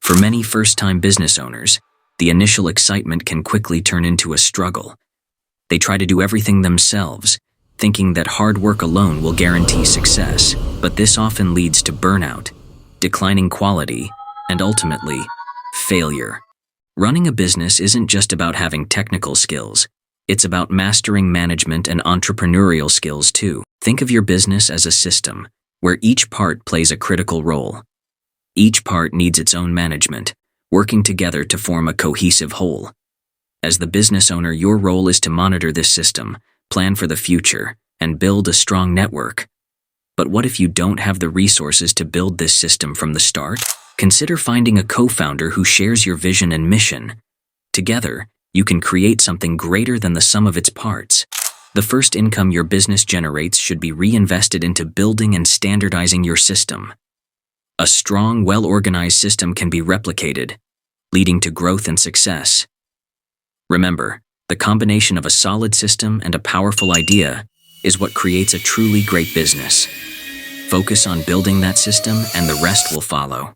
For many first-time business owners, the initial excitement can quickly turn into a struggle. They try to do everything themselves, thinking that hard work alone will guarantee success, but this often leads to burnout, declining quality, and ultimately, failure. Running a business isn't just about having technical skills. It's about mastering management and entrepreneurial skills too. Think of your business as a system, where each part plays a critical role. Each part needs its own management, working together to form a cohesive whole. As the business owner, your role is to monitor this system, plan for the future, and build a strong network. But what if you don't have the resources to build this system from the start? Consider finding a co-founder who shares your vision and mission. Together, you can create something greater than the sum of its parts. The first income your business generates should be reinvested into building and standardizing your system. A strong, well-organized system can be replicated, leading to growth and success. Remember, the combination of a solid system and a powerful idea is what creates a truly great business. Focus on building that system and the rest will follow.